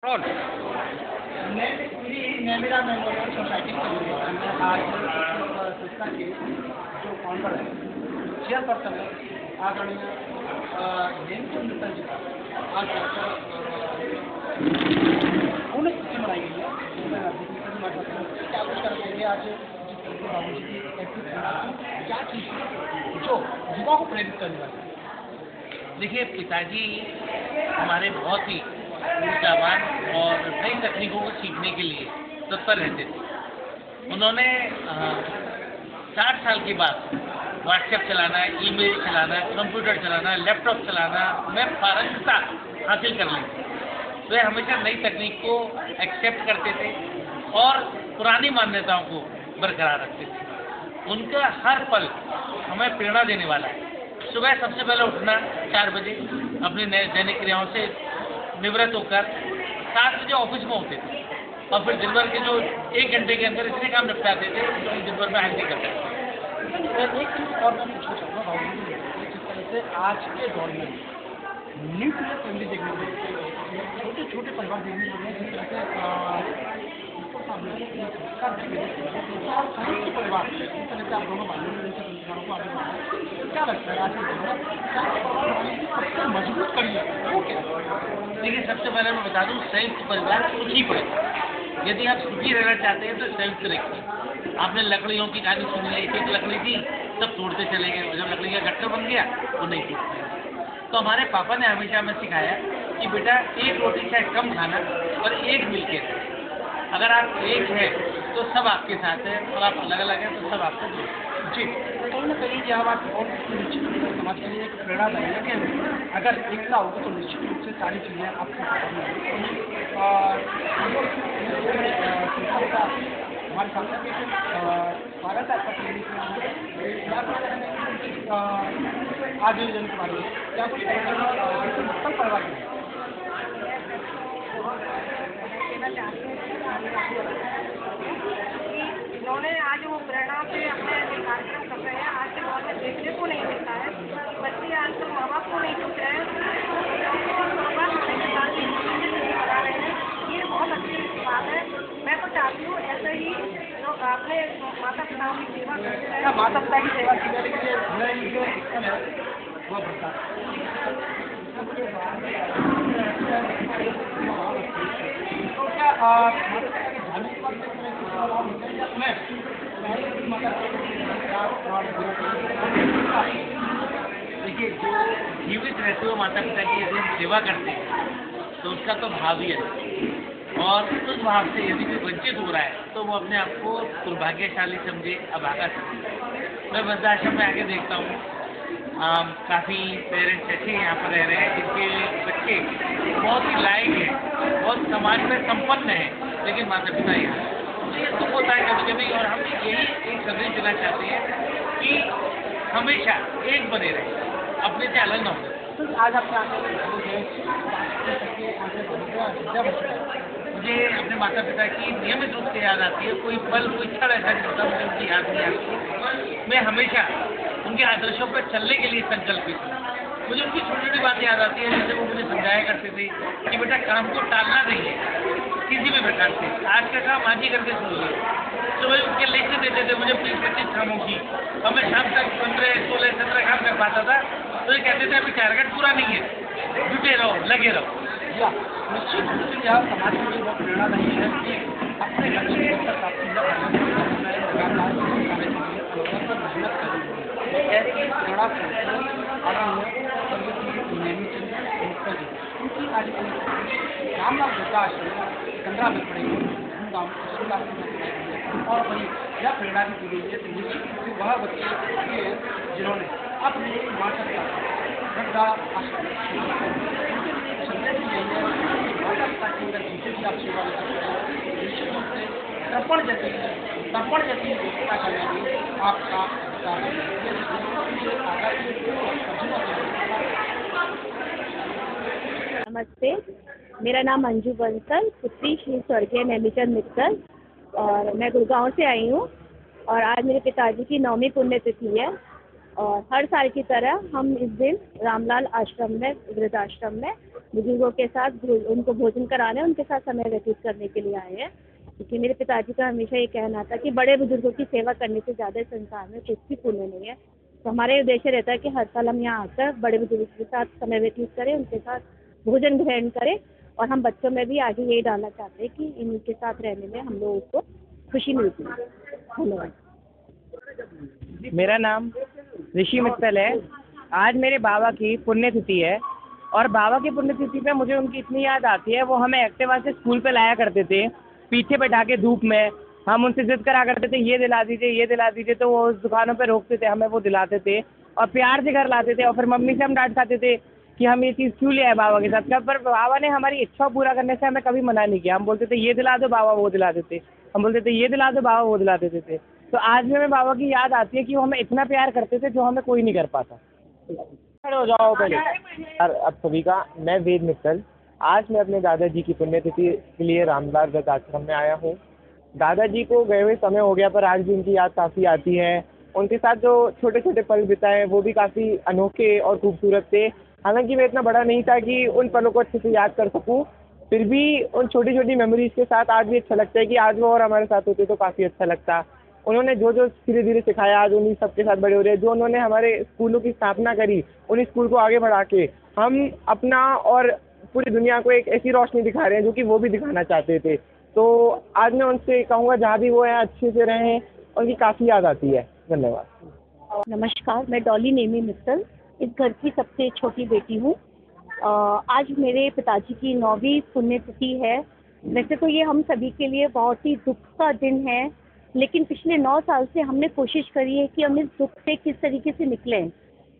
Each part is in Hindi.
कौन? नेमिरा मेमोरियल सोसाइटी के लिए हमने आज संस्था के जो फाउंडर है, चेयरपर्सन है, आदरणीय हेमचंद मित्तल जी का आज उन्नीस तिथि मनाई गई है। क्या कुछ कर रहे हैं आज बाबू जी की ऐसी क्या चीज़ जो युवाओं को प्रेरित करने वाली है? देखिए, पिताजी हमारे बहुत ही ऊर्जावान और नई तकनीकों को सीखने के लिए तत्पर रहते थे। उन्होंने 60 साल के बाद व्हाट्सएप चलाना, ईमेल चलाना, कंप्यूटर चलाना, लैपटॉप चलाना में पारंगता हासिल कर ली थी। वे हमेशा नई तकनीक को एक्सेप्ट करते थे और पुरानी मान्यताओं को बरकरार रखते थे। उनका हर पल हमें प्रेरणा देने वाला है। सुबह सबसे पहले उठना 4 बजे, अपनी दैनिक क्रियाओं से निवृत्त होकर 7 बजे ऑफिस में होते थे और फिर दिन भर के जो 1 घंटे के अंदर इतने काम निपटाते थे जो दिन भर में हासिल करते थे। एक चीज़ और मैं पूछना चाहूँगा भाव जी, जिस तरह से आज के दौर में न्यूक्लियर फैमिली देखने को मिलती है, छोटे छोटे परिवार देखने को मिलते हैं, जिस तरह से और संयुक्त परिवार जिस तरह से आप दोनों भाइयों ने जैसे संस्कारों को आगे बढ़ाया, क्या लगता है आज के दौर में सबसे मजबूत कड़ी है वो क्या है? देखिए, सबसे पहले मैं बता दूं, संयुक्त परिवार सुखी पड़ेगा। यदि आप सुखी रहना चाहते हैं तो संयुक्त रखिए। आपने लकड़ियों की कहानी सुनी है, एक लकड़ी थी, सब तोड़ते चले गए, और जब लकड़ी का गट्ठर बन गया वो नहीं टूटता। तो हमारे पापा ने हमेशा हमें सिखाया कि बेटा, एक रोटी चाहे कम खाना और एक मिलके रहना। अगर आप एक है तो सब आपके साथ है, और आप अलग अलग हैं तो सब आपको दूर है। जी, कहीं न कहीं यह बात और निश्चित रूप से समाज के लिए एक प्रेरणादायी है कि अगर एकता होगी तो निश्चित रूप से सारी चीज़ें आपको सामने आएंगी। हमारे सामने स्वागत है आयोजन के बारे में क्या कुछ कल परिवार में उन्होंने आज वो प्रेरणा से अपने कार्यक्रम कर रहे हैं। आज के दौर में देखने को नहीं मिलता है। बच्चे आजकल माँ बाप को नहीं पूछ रहे हैं, बता रहे हैं। ये बहुत अच्छी बात है। मैं तो चाहती हूँ ऐसे ही लोग अपने माता पिता की सेवा करते हैं। माता पिता की सेवा की जाने के लिए वो बढ़ता तो क्या माता पिता की धार्मिक बात देखिए, जो जीवित रहते हुए माता पिता की यदि हम सेवा करते हैं तो उसका तो भाव ही है, और उस भाव से यदि कोई वंचित हो रहा है तो वो अपने आप को दुर्भाग्यशाली समझे, अभागा समझे। मैं वृद्धाश्रम में आके देखता हूँ, काफ़ी पेरेंट्स ऐसे यहाँ पर रह रहे हैं जिनके बच्चे बहुत ही लायक हैं, बहुत समाज में संपन्न हैं, लेकिन माता पिता यहाँ तो ये दुख होता है कभी कभी। और हम यही एक संदेश देना चाहते हैं कि हमेशा एक बने रहे, अपने से अलग न हो। तो आज आपके मुझे अपने माता पिता की नियमित रूप से याद आती है। कोई पल, कोई क्षण ऐसा नहीं होता मुझे उनकी याद नहीं आती। मैं हमेशा उनके आदर्शों पर चलने के लिए संकल्पित हूँ। मुझे उनकी छोटी छोटी बात याद आती है, जैसे वो मुझे समझाया करते थे कि बेटा, काम को टालना नहीं है किसी भी प्रकार से। आज का काम आज ही करके छोड़िए। तो वही उनके लिस्ट देते थे मुझे 20-25 कामों की, और मैं शाम तक 15-16-17 काम कर पाता था। तो ये कहते थे अभी टारगेट पूरा नहीं है, जुटे रहो, लगे रहो। निश्चित रूप से यह समाज के लिए बहुत प्रेरणादायी है कि अपने लक्ष्य को प्राप्त मेहनत करेंगे। ऐसी प्रेरणा उनकी आज रामलाल गुप्ता आश्रम 15 में पड़ेगी धूमधाम और वही यह प्रेरणा भी दी गई है। तो निश्चित रूप से वह बच्चे जिन्होंने अपने माता पिता आश्रम तर्पण जैसी व्यवस्था करने आपका नमस्ते, मेरा नाम अंजू बंसल, पुत्री श्री स्वर्गीय नेमिचंद मित्तल, और मैं गुड़गांव से आई हूँ। और आज मेरे पिताजी की 9वीं पुण्यतिथि है, और हर साल की तरह हम इस दिन रामलाल आश्रम में, वृद्धाश्रम में बुजुर्गों के साथ उनको भोजन कराने, उनके साथ समय व्यतीत करने के लिए आए हैं। क्योंकि मेरे पिताजी का हमेशा ये कहना था कि बड़े बुजुर्गों की सेवा करने से ज़्यादा इस संसार में कुछ भी पुण्य नहीं है। तो हमारा उद्देश्य रहता है कि हर साल हम यहाँ आकर बड़े बुजुर्गों के साथ समय व्यतीत करें, उनके साथ भोजन ग्रहण करें, और हम बच्चों में भी आगे यही डालना चाहते हैं कि इनके साथ रहने में हम लोगों को खुशी मिलती है। धन्यवाद। मेरा नाम ऋषि मित्तल है। आज मेरे बाबा की पुण्यतिथि है और बाबा की पुण्यतिथि पे मुझे उनकी इतनी याद आती है। वो हमें एक्टिवा से स्कूल पे लाया करते थे, पीछे बैठा के धूप में। हम उनसे जिद करा करते थे, ये दिला दीजिए, ये दिला दीजिए, तो वो उस दुकानों पे रोकते थे, हमें वो दिलाते थे और प्यार से घर लाते थे। और फिर मम्मी से हम डांट खाते थे कि हम ये चीज़ क्यों ले आए बाबा के साथ। पर बाबा ने हमारी इच्छा पूरा करने से हमें कभी मना नहीं किया। हम बोलते थे ये दिला दो, बाबा वो दिला देते। हम बोलते थे ये दिला दो, बाबा वो दिला देते थे। तो आज भी हमें बाबा की याद आती है कि वो हमें इतना प्यार करते थे जो हमें कोई नहीं कर पाता। खड़े हो जाओ पहले। और अब सभी का, मैं वेद मित्तल। आज मैं अपने दादाजी की पुण्यतिथि के लिए रामदास दत्त आश्रम में आया हूँ। दादाजी को गए हुए समय हो गया, पर आज भी उनकी याद काफ़ी आती है। उनके साथ जो छोटे छोटे पल बिताए वो भी काफ़ी अनोखे और खूबसूरत थे। हालांकि मैं इतना बड़ा नहीं था कि उन पलों को अच्छे से याद कर सकूं, फिर भी उन छोटी छोटी मेमोरीज के साथ आज भी अच्छा लगता है कि आज वो और हमारे साथ होते तो काफ़ी अच्छा लगता। उन्होंने जो जो धीरे धीरे सिखाया, आज उन्हीं सबके साथ बड़े हो रहे हैं। जो उन्होंने हमारे स्कूलों की स्थापना करी, उन्हीं स्कूल को आगे बढ़ा के हम अपना और पूरी दुनिया को एक ऐसी रोशनी दिखा रहे हैं जो कि वो भी दिखाना चाहते थे। तो आज मैं उनसे कहूँगा जहाँ भी वो हैं अच्छे से रहें, उनकी काफ़ी याद आती है। धन्यवाद। नमस्कार, मैं डॉली नेमी मित्तल इस घर की सबसे छोटी बेटी हूँ। आज मेरे पिताजी की 9वीं पुण्यतिथि है। वैसे तो ये हम सभी के लिए बहुत ही दुख का दिन है, लेकिन पिछले 9 साल से हमने कोशिश करी है कि हम इस दुख से किस तरीके से निकलें।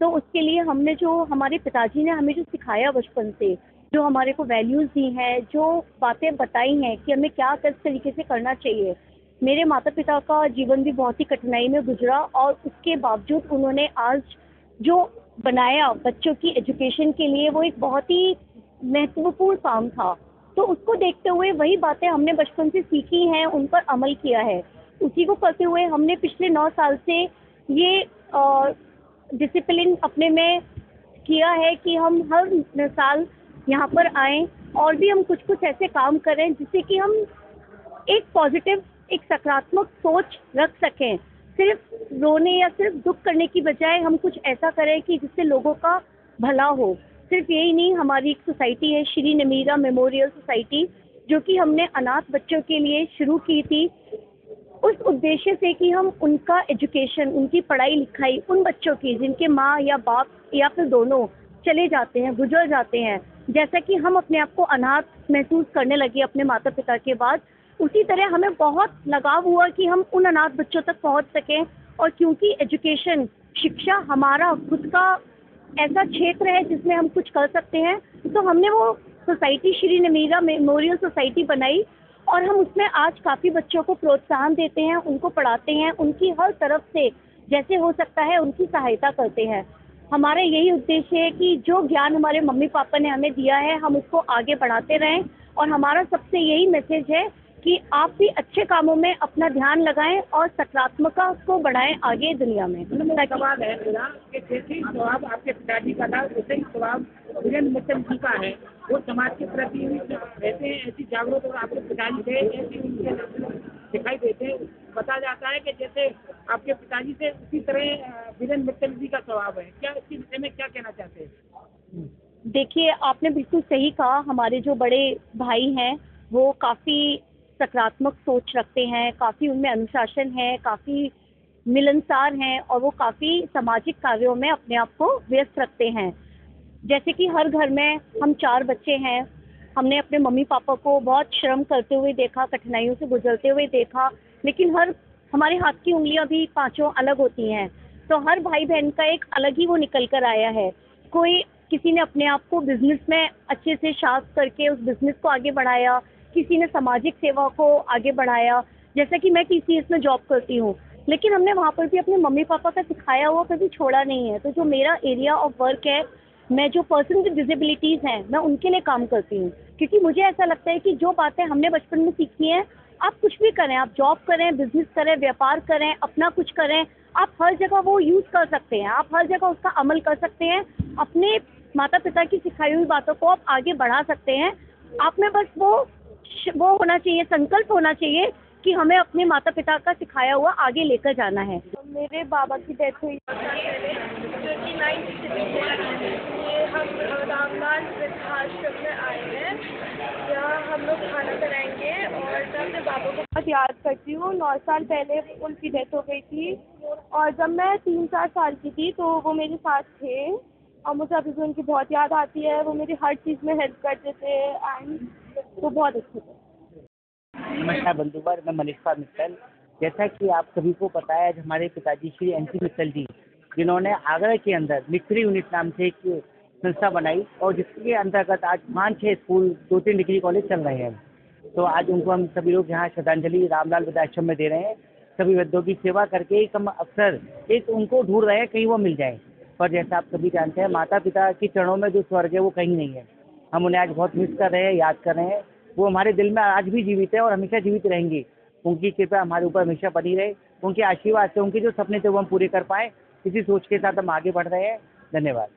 तो उसके लिए हमने जो हमारे पिताजी ने हमें जो सिखाया बचपन से, जो हमारे को वैल्यूज़ दी हैं, जो बातें बताई हैं कि हमें क्या किस तरीके से करना चाहिए। मेरे माता पिता का जीवन भी बहुत ही कठिनाई में गुजरा और उसके बावजूद उन्होंने आज जो बनाया बच्चों की एजुकेशन के लिए, वो एक बहुत ही महत्वपूर्ण काम था। तो उसको देखते हुए वही बातें हमने बचपन से सीखी हैं, उन पर अमल किया है। उसी को करते हुए हमने पिछले 9 साल से ये डिसिप्लिन अपने में किया है कि हम हर साल यहाँ पर आएँ और भी हम कुछ कुछ ऐसे काम करें जिससे कि हम एक पॉजिटिव, एक सकारात्मक सोच रख सकें। सिर्फ रोने या सिर्फ दुख करने की बजाय हम कुछ ऐसा करें कि जिससे लोगों का भला हो। सिर्फ यही नहीं, हमारी एक सोसाइटी है श्री नमीरा मेमोरियल सोसाइटी, जो कि हमने अनाथ बच्चों के लिए शुरू की थी उस उद्देश्य से कि हम उनका एजुकेशन, उनकी पढ़ाई लिखाई, उन बच्चों की जिनके माँ या बाप या फिर दोनों चले जाते हैं, गुजर जाते हैं, जैसा कि हम अपने आप को अनाथ महसूस करने लगे अपने माता पिता के बाद, उसी तरह हमें बहुत लगाव हुआ कि हम उन अनाथ बच्चों तक पहुंच सकें। और क्योंकि एजुकेशन, शिक्षा हमारा खुद का ऐसा क्षेत्र है जिसमें हम कुछ कर सकते हैं, तो हमने वो society Shri Namira memorial society बनाई और हम उसमें आज काफ़ी बच्चों को प्रोत्साहन देते हैं, उनको पढ़ाते हैं, उनकी हर तरफ से जैसे हो सकता है उनकी सहायता करते हैं। हमारा यही उद्देश्य है कि जो ज्ञान हमारे मम्मी पापा ने हमें दिया है हम उसको आगे बढ़ाते रहें। और हमारा सबसे यही मैसेज है कि आप भी अच्छे कामों में अपना ध्यान लगाएं और सकारात्मकता को बढ़ाएं आगे दुनिया में। सवाल है मेरा कि जैसे स्वभाव आपके पिताजी का था, वैसे ही स्वभाव वीरेंद्र मित्तल जी का है। वो समाज के प्रति रहते हैं, ऐसी जागरूक और आपके पिताजी थे ऐसी उनके दिखाई देते हैं। बताया जाता है कि जैसे आपके पिताजी से उसी तरह वीरेंद्र मित्तल जी का स्वभाव है। क्या इसके विषय में क्या कहना चाहते हैं? देखिए, आपने बिल्कुल सही कहा। हमारे जो बड़े भाई हैं वो काफ़ी सकारात्मक सोच रखते हैं, काफ़ी उनमें अनुशासन है, काफ़ी मिलनसार हैं और वो काफ़ी सामाजिक कार्यों में अपने आप को व्यस्त रखते हैं। जैसे कि हर घर में हम 4 बच्चे हैं, हमने अपने मम्मी पापा को बहुत श्रम करते हुए देखा, कठिनाइयों से गुजरते हुए देखा, लेकिन हमारे हाथ की उंगलियां भी 5 अलग होती हैं। तो हर भाई बहन का एक अलग ही वो निकल कर आया है। किसी ने अपने आप को बिजनेस में अच्छे से शार्प करके उस बिजनेस को आगे बढ़ाया, किसी ने सामाजिक सेवा को आगे बढ़ाया। जैसा कि मैं TCS में जॉब करती हूँ, लेकिन हमने वहाँ पर भी अपने मम्मी पापा का सिखाया हुआ कभी छोड़ा नहीं है। तो जो मेरा एरिया ऑफ वर्क है, मैं जो पर्सन विद डिसेबिलिटीज़ हैं मैं उनके लिए काम करती हूँ, क्योंकि मुझे ऐसा लगता है कि जो बातें हमने बचपन में सीखी हैं, आप कुछ भी करें, आप जॉब करें, बिजनेस करें, व्यापार करें, अपना कुछ करें, आप हर जगह वो यूज़ कर सकते हैं, आप हर जगह उसका अमल कर सकते हैं। अपने माता पिता की सिखाई हुई बातों को आप आगे बढ़ा सकते हैं। आप में बस वो होना चाहिए, संकल्प होना चाहिए कि हमें अपने माता पिता का सिखाया हुआ आगे लेकर जाना है। मेरे बाबा की डेथ हुई 29 ये हम रामलाल वृद्धाश्रम में आए हैं। यहाँ हम लोग खाना बनाएंगे और मैं अपने बाबा को बहुत याद करती हूँ। 9 साल पहले उनकी डेथ हो गई थी और जब मैं 3-4 साल की थी तो वो मेरे साथ थे और मुझे अभी भी उनकी बहुत याद आती है। वो मेरी हर चीज़ में हेल्प करते थे एंड वो बहुत अच्छे थे। नमस्कार बंधुवर, मैं मनीषा मित्तल। जैसा कि आप सभी को पता है, आज हमारे पिताजी श्री NC मित्तल जी, जिन्होंने आगरा के अंदर मिस्ट्री यूनिट नाम से एक संस्था बनाई और जिसके अंतर्गत आज 5-6 स्कूल, 2-3 डिग्री कॉलेज चल रहे हैं। तो आज उनको हम सभी लोग यहाँ श्रद्धांजलि रामलाल वृद्धाश्रम में दे रहे हैं। सभी वृद्धों की सेवा करके एक हम अक्सर एक उनको ढूंढ रहे हैं, कहीं वो मिल जाए। पर जैसा आप सभी जानते हैं, माता पिता के चरणों में जो स्वर्ग है वो कहीं नहीं है। हम उन्हें आज बहुत मिस कर रहे हैं, याद कर रहे हैं। वो हमारे दिल में आज भी जीवित है और हमेशा जीवित रहेंगे। उनकी कृपा हमारे ऊपर हमेशा बनी रहे। उनके आशीर्वाद से उनके जो सपने थे वो हम पूरे कर पाएँ, इसी सोच के साथ हम आगे बढ़ रहे हैं। धन्यवाद।